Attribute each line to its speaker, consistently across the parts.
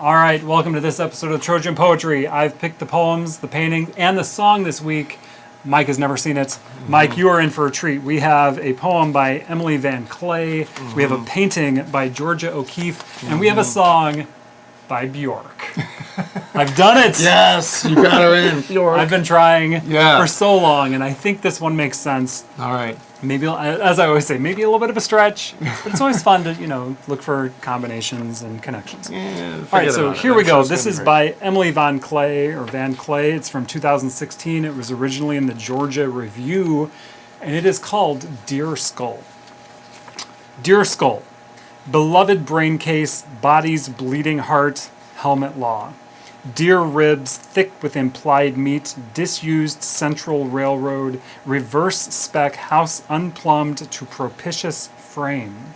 Speaker 1: All right, welcome to this episode of Trojan Poetry. I've picked the poems, the painting, and the song this week. Mike has never seen it. Mike, you are in for a treat. We have a poem by Emily Van Kley. We have a painting by Georgia O'Keeffe. And we have a song by Bjork. I've done it.
Speaker 2: Yes, you got her in. Bjork.
Speaker 1: I've been trying for so long, and I think this one makes sense.
Speaker 2: All right.
Speaker 1: Maybe, as I always say, maybe a little bit of a stretch, but it's always fun to, look for combinations and connections.
Speaker 2: Yeah,
Speaker 1: all right, so here we go. This is by Emily Van Kley, or Van Kley. It's from 2016. It was originally in the Georgia Review, and it is called Dear Skull. Dear Skull, beloved braincase, body's bleeding heart, helmet law. Dear ribs, thick with implied meat, disused central railroad, reverse spec house unplumbed to propitious frame.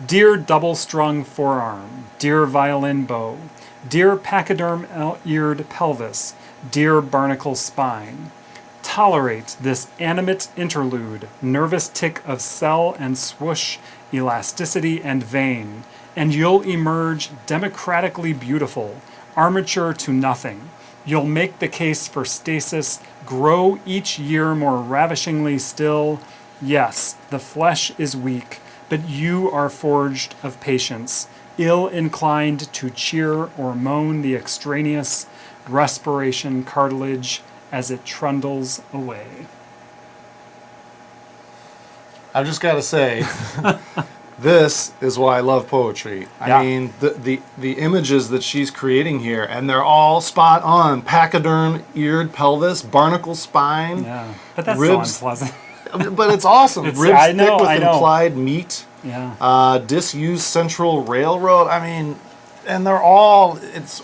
Speaker 1: Dear double-strung forearm, dear violin bow, dear pachyderm-eared pelvis, dear barnacle spine. Tolerate this animate interlude, nervous tick of cell and swoosh, elasticity and vein, and you'll emerge democratically beautiful, armature to nothing. You'll make the case for stasis, grow each year more ravishingly still. Yes, the flesh is weak, but you are forged of patience, ill-inclined to cheer or moan the extraneous respiration cartilage as it trundles away.
Speaker 2: I've just got to say, this is why I love poetry. I mean, the images that she's creating here, and they're all spot on. Pachyderm-eared pelvis, barnacle spine,
Speaker 1: but that's
Speaker 2: ribs,
Speaker 1: so unpleasant.
Speaker 2: But it's awesome. Ribs thick with implied meat. Disused central railroad. I mean, and they're all.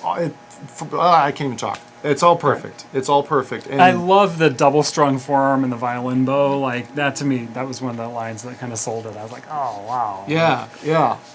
Speaker 2: I can't even talk. It's all perfect. Right. It's all perfect. And
Speaker 1: I love the double-strung forearm and the violin bow. Like that to me, that was one of the lines that kind of sold it. I was like, oh wow.
Speaker 2: Yeah.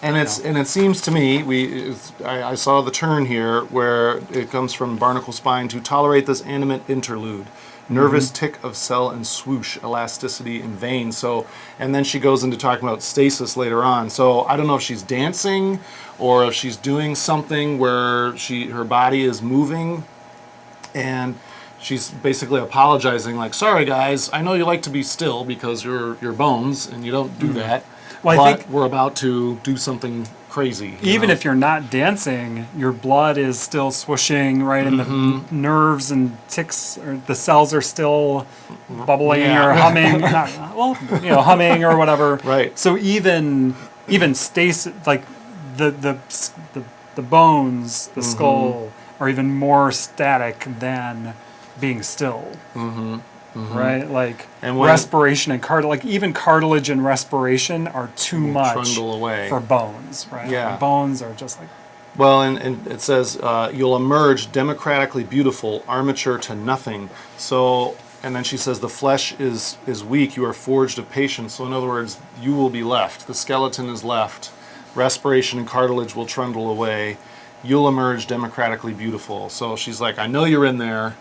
Speaker 2: And it seems to me I saw the turn here where it comes from barnacle spine to tolerate this animate interlude. Nervous tick of cell and swoosh, elasticity and vein. So, and then she goes into talking about stasis later on. So I don't know if she's dancing or if she's doing something where her body is moving. And she's basically apologizing, like, sorry guys, I know you like to be still because you're bones and you don't do that. Well, but I think we're about to do something crazy.
Speaker 1: Even if you're not dancing, your blood is still swooshing, right? And the nerves and ticks, or the cells are still bubbling or humming. Humming or whatever.
Speaker 2: Right.
Speaker 1: So even stasis, like the bones, the skull, are even more static than being still, right? Like respiration and cartilage, like even cartilage and respiration are too much for bones, right?
Speaker 2: Yeah.
Speaker 1: Like bones are just like...
Speaker 2: Well, and it says, you'll emerge democratically beautiful, armature to nothing. So, and then she says, the flesh is weak, you are forged of patience. So in other words, you will be left. The skeleton is left. Respiration and cartilage will trundle away. You'll emerge democratically beautiful. So she's like, I know you're in there.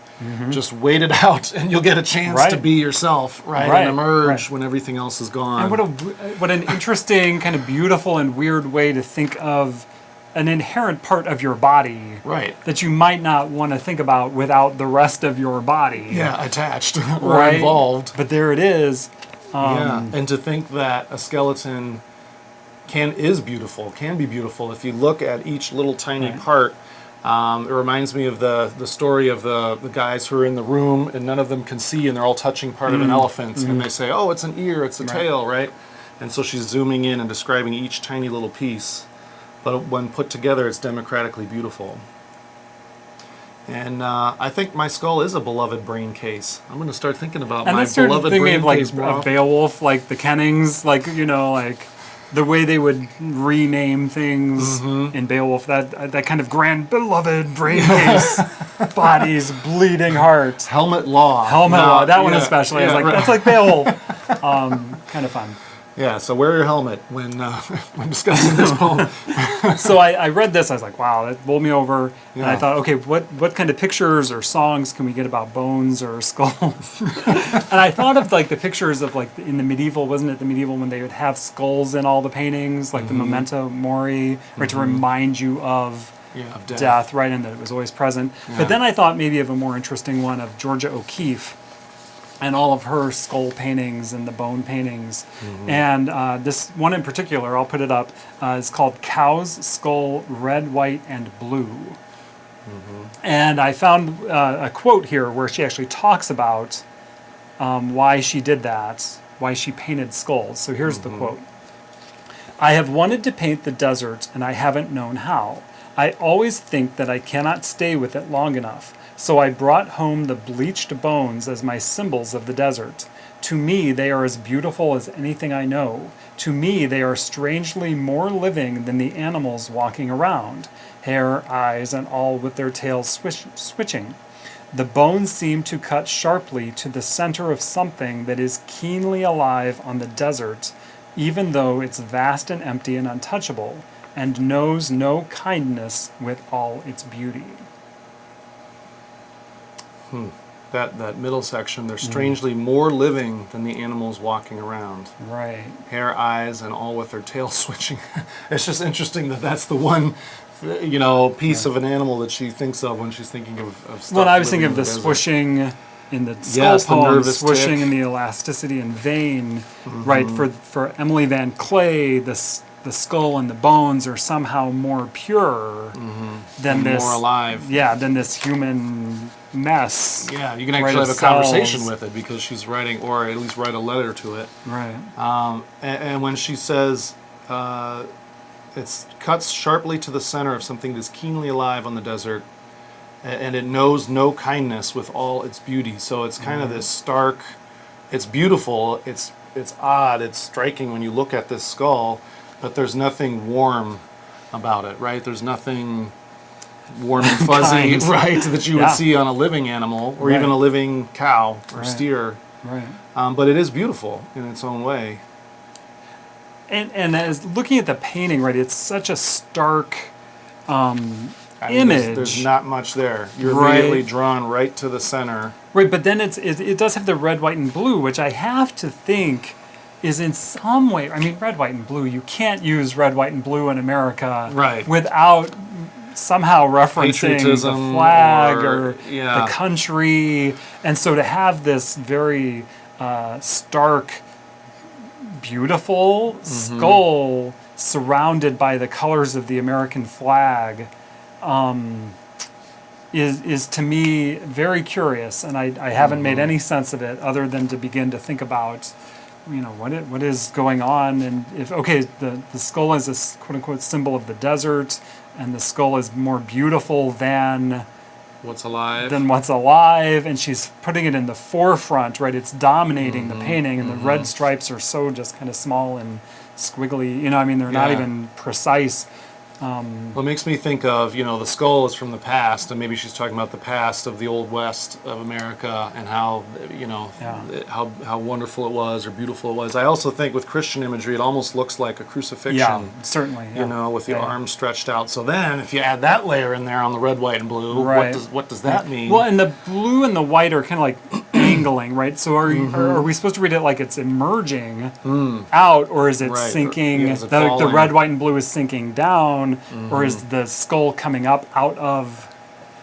Speaker 2: Just wait it out, and you'll get a chance to be yourself, and emerge when everything else is gone.
Speaker 1: And what an interesting, kind of beautiful and weird way to think of an inherent part of your body, that you might not want to think about without the rest of your body.
Speaker 2: Yeah, attached or involved.
Speaker 1: But there it is.
Speaker 2: And to think that a skeleton can be beautiful. If you look at each little tiny part, it reminds me of the story of the guys who are in the room and none of them can see and they're all touching part of an elephant and they say, oh, it's an ear, it's a tail, right? And so she's zooming in and describing each tiny little piece. But when put together, it's democratically beautiful. And I think my skull is a beloved brain case. I'm going to start thinking about my beloved brain case.
Speaker 1: Of Beowulf, like the Kennings, like the way they would rename things in Beowulf, that kind of grand beloved brain case, body's bleeding heart.
Speaker 2: Helmet law.
Speaker 1: That one especially. I was like, that's like Beowulf. Kind of fun.
Speaker 2: Yeah, so wear your helmet when discussing this poem.
Speaker 1: So I read this, I was like, wow, that bowled me over. And I thought, okay, what kind of pictures or songs can we get about bones or skulls? And I thought of like the pictures of like in the medieval, wasn't it the medieval when they would have skulls in all the paintings, like the memento mori, or to remind you of
Speaker 2: of
Speaker 1: death, right, and that it was always present.
Speaker 2: Yeah.
Speaker 1: But then I thought maybe of a more interesting one of Georgia O'Keeffe and all of her skull paintings and the bone paintings. And this one in particular, I'll put it up, is called Cow's Skull Red, White, and Blue. And I found a quote here where she actually talks about why she did that, why she painted skulls. So here's the quote. "I have wanted to paint the desert, and I haven't known how. I always think that I cannot stay with it long enough, so I brought home the bleached bones as my symbols of the desert. To me, they are as beautiful as anything I know. To me, they are strangely more living than the animals walking around, hair, eyes, and all with their tails switching. The bones seem to cut sharply to the center of something that is keenly alive on the desert, even though it's vast and empty and untouchable, and knows no kindness with all its beauty."
Speaker 2: That middle section, they're strangely more living than the animals walking around.
Speaker 1: Right.
Speaker 2: Hair, eyes, and all with their tails switching. It's just interesting that that's the one, piece of an animal that she thinks of when she's thinking of stuff.
Speaker 1: Well, I was thinking
Speaker 2: living
Speaker 1: of the
Speaker 2: in desert.
Speaker 1: swooshing in the skull
Speaker 2: Yes, the
Speaker 1: poem,
Speaker 2: nervous
Speaker 1: swooshing
Speaker 2: tick.
Speaker 1: in the elasticity and vein, right? For Emily Van Kley, the skull and the bones are somehow more pure than
Speaker 2: And
Speaker 1: this,
Speaker 2: more alive.
Speaker 1: yeah, than this human mess.
Speaker 2: Yeah, you can
Speaker 1: right,
Speaker 2: actually
Speaker 1: of
Speaker 2: have a conversation
Speaker 1: cells.
Speaker 2: with it because she's writing, or at least write a letter to it.
Speaker 1: Right.
Speaker 2: And when she says, it cuts sharply to the center of something that's keenly alive on the desert, and it knows no kindness with all its beauty. So it's kind of this stark, it's beautiful, it's odd, it's striking when you look at this skull, but there's nothing warm about it, right? There's nothing warm and fuzzy,
Speaker 1: Kind.
Speaker 2: right, that you would see on a living animal or even a living cow or steer.
Speaker 1: Right.
Speaker 2: But it is beautiful in its own way.
Speaker 1: And as looking at the painting, right, it's such a stark
Speaker 2: I mean,
Speaker 1: image.
Speaker 2: There's not much there. You're
Speaker 1: Right.
Speaker 2: immediately drawn right to the center.
Speaker 1: Right, but then it does have the red, white, and blue, which I have to think is in some way, I mean, red, white, and blue, you can't use red, white, and blue in America
Speaker 2: Right.
Speaker 1: without somehow referencing the
Speaker 2: Patriotism
Speaker 1: flag
Speaker 2: or-
Speaker 1: or
Speaker 2: yeah.
Speaker 1: the country. And so to have this very stark, beautiful skull surrounded by the colors of the American flag is to me very curious, and I haven't made any sense of it other than to begin to think about, what is going on, and if the skull is a quote unquote symbol of the desert, and the skull is more beautiful than
Speaker 2: What's alive?
Speaker 1: what's alive, and she's putting it in the forefront, right? It's dominating the painting, and the red stripes are so just kind of small and squiggly, they're not
Speaker 2: Yeah.
Speaker 1: even precise.
Speaker 2: Well, it makes me think of, the skull is from the past, and maybe she's talking about the past of the Old West of America and how, how wonderful it was or beautiful it was. I also think with Christian imagery, it almost looks like a crucifixion.
Speaker 1: Yeah, certainly. Yeah.
Speaker 2: With the
Speaker 1: Yeah.
Speaker 2: arms stretched out. So then, if you add that layer in there on the red, white, and blue,
Speaker 1: Right.
Speaker 2: what does that mean?
Speaker 1: Well, and the blue and the white are kind of like angling, right? So are we supposed to read it like it's emerging out, or is it
Speaker 2: Right.
Speaker 1: sinking?
Speaker 2: Is it
Speaker 1: The
Speaker 2: falling?
Speaker 1: red, white, and blue is sinking down, or is the skull coming up out of?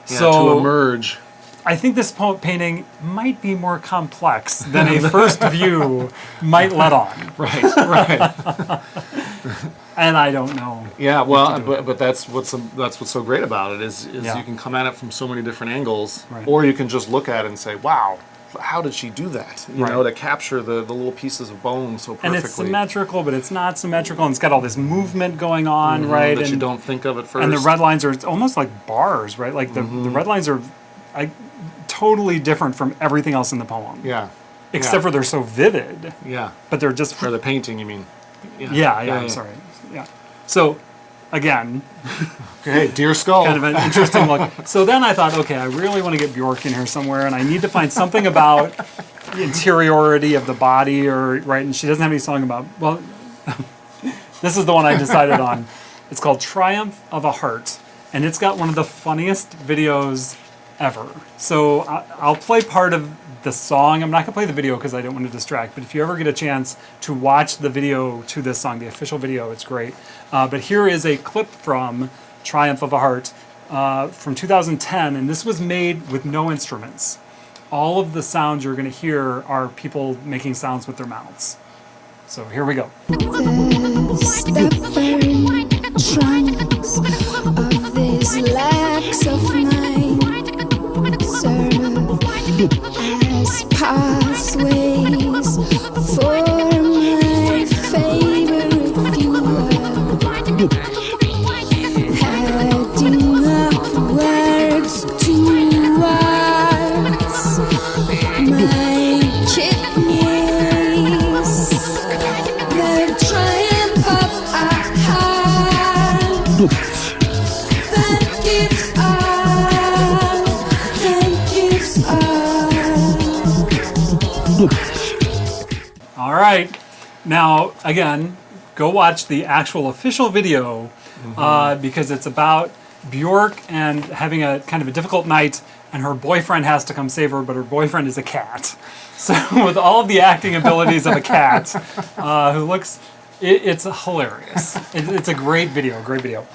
Speaker 2: To emerge.
Speaker 1: I think this painting might be more complex than a first view might let on,
Speaker 2: Right, right.
Speaker 1: and I don't know.
Speaker 2: Yeah, well,
Speaker 1: do
Speaker 2: but that's what's so great about it is
Speaker 1: Yeah.
Speaker 2: you can come at it from so many different angles,
Speaker 1: Right.
Speaker 2: or you can just look at it and say, "Wow, how did she do that?"
Speaker 1: Right.
Speaker 2: To capture the little pieces of bone so perfectly.
Speaker 1: And it's symmetrical, but it's not symmetrical, and it's got all this movement going on, right?
Speaker 2: that
Speaker 1: and
Speaker 2: you don't think of at first.
Speaker 1: And the red lines are almost like bars, right? Like the red lines are totally different from everything else in the poem.
Speaker 2: Yeah.
Speaker 1: Except for they're so vivid.
Speaker 2: Yeah.
Speaker 1: But they're just...
Speaker 2: For the painting, you mean?
Speaker 1: Yeah, I'm sorry. Yeah. So, again,
Speaker 2: Okay, deer skull.
Speaker 1: kind of an interesting look. So then I thought, okay, I really want to get Bjork in here somewhere, and I need to find something about the interiority of the body, right? And she doesn't have any song about... Well, this is the one I decided on. It's called Triumph of a Heart, and it's got one of the funniest videos ever. So I'll play part of the song. I'm not going to play the video because I don't want to distract, but if you ever get a chance to watch the video to this song, the official video, it's great. But here is a clip from Triumph of a Heart, from 2010, and this was made with no instruments. All of the sounds you're going to hear are people making sounds with their mouths. So here we go.
Speaker 3: The stubborn trunks of these legs of mine serve as pathways for my favorite fuel, heading upwards towards my kidneys. The triumph of a heart that gives up.
Speaker 1: All right. Now, again, go watch the actual official video because it's about Bjork and having a kind of a difficult night, and her boyfriend has to come save her, but her boyfriend is a cat. So with all of the acting abilities of a cat, who looks, it's hilarious. It's a great video, great video.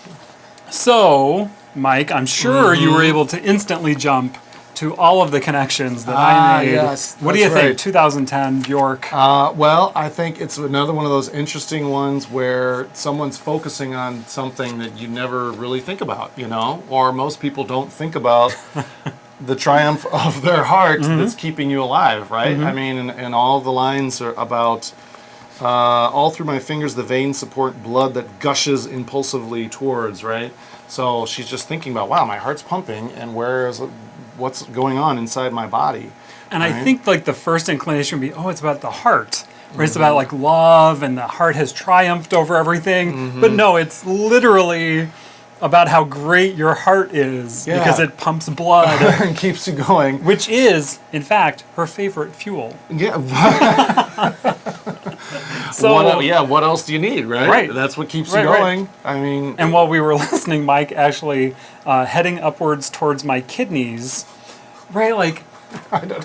Speaker 1: So, Mike, I'm sure you were able to instantly jump to all of the connections that I made.
Speaker 2: Yes,
Speaker 1: what do you
Speaker 2: that's
Speaker 1: think?
Speaker 2: right.
Speaker 1: 2010 Bjork.
Speaker 2: Well, I think it's another one of those interesting ones where someone's focusing on something that you never really think about, you know, or most people don't think about the triumph of their heart that's keeping you alive, right? I mean, and all the lines are about all through my fingers the veins support blood that gushes impulsively towards, right? So she's just thinking about, wow, my heart's pumping, and what's going on inside my body.
Speaker 1: And I think like the first inclination would be, oh, it's about the heart. Right? It's about like love and the heart has triumphed over everything. But no, it's literally about how great your heart is because it pumps blood.
Speaker 2: And keeps you going.
Speaker 1: Which is, in fact, her favorite fuel.
Speaker 2: Yeah.
Speaker 1: So,
Speaker 2: what else do you need, right?
Speaker 1: Right.
Speaker 2: That's what keeps
Speaker 1: Right,
Speaker 2: you
Speaker 1: right.
Speaker 2: going. I mean,
Speaker 1: and while we were listening, Mike actually heading upwards towards my kidneys, right? Like,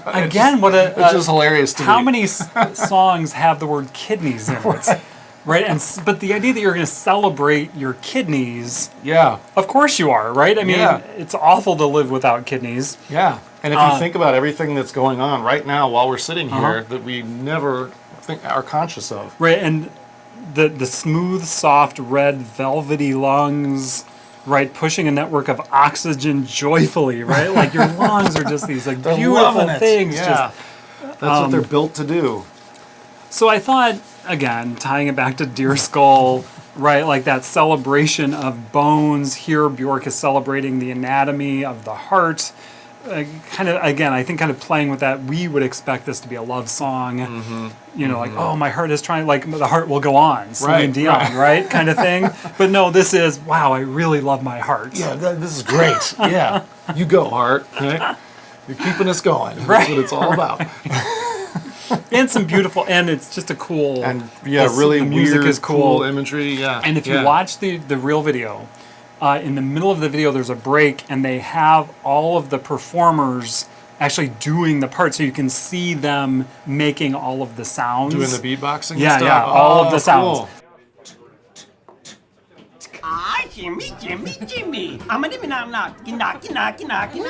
Speaker 1: again, what a
Speaker 2: it's just hilarious to
Speaker 1: how
Speaker 2: me.
Speaker 1: many songs have the word kidneys in it? Right, but the idea that you're going to celebrate your kidneys,
Speaker 2: Yeah.
Speaker 1: of course you are, right? I mean,
Speaker 2: Yeah.
Speaker 1: it's awful to live without kidneys.
Speaker 2: Yeah. And if you think about everything that's going on right now while we're sitting here that we never are conscious of.
Speaker 1: Right, and the smooth, soft, red, velvety lungs, right, pushing a network of oxygen joyfully, right? Like your lungs are just these like
Speaker 2: They're
Speaker 1: beautiful
Speaker 2: loving it.
Speaker 1: things.
Speaker 2: Yeah. That's what they're built to do.
Speaker 1: So I thought, again, tying it back to Deer Skull, right, like that celebration of bones. Here, Bjork is celebrating the anatomy of the heart. Kind of, again, I think kind of playing with that, we would expect this to be a love song. You know, like, oh, my heart is trying, like, the heart will go on. Celine Dion, right? Kind of thing. But no, this is, wow, I really love my heart.
Speaker 2: Yeah, this is great. Yeah. You go, heart. Right? You're keeping us going. That's
Speaker 1: Right.
Speaker 2: what it's all about.
Speaker 1: And some beautiful, and it's just a cool,
Speaker 2: And really
Speaker 1: the music
Speaker 2: weird,
Speaker 1: is cool.
Speaker 2: imagery. Yeah.
Speaker 1: And if you watch the real video, in the middle of the video there's a break, and they have all of the performers actually doing the part, so you can see them making all of the sounds.
Speaker 2: doing the beatboxing and
Speaker 1: Yeah,
Speaker 2: stuff?
Speaker 1: yeah, all of the sounds.
Speaker 2: Cool.
Speaker 4: Ah, Jimmy, Jimmy, Jimmy. I'm a Jimmy, knocky, knocky, knocky, knocky,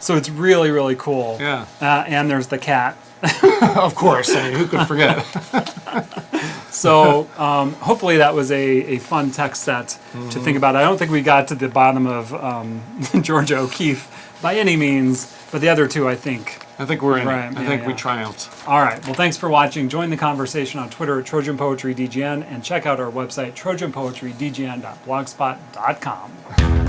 Speaker 1: So it's really, really cool.
Speaker 2: Yeah.
Speaker 1: And there's the cat.
Speaker 2: Of course. I mean, who could forget?
Speaker 1: So hopefully that was a fun text set to think about. I don't think we got to the bottom of Georgia O'Keeffe by any means, but the other two, I think.
Speaker 2: I think we're in
Speaker 1: Right,
Speaker 2: it. I
Speaker 1: yeah,
Speaker 2: think we
Speaker 1: yeah.
Speaker 2: triumphed.
Speaker 1: All right. Well, thanks for watching. Join the conversation on Twitter at Trojan Poetry DGN, and check out our website, trojanpoetrydgn.blogspot.com.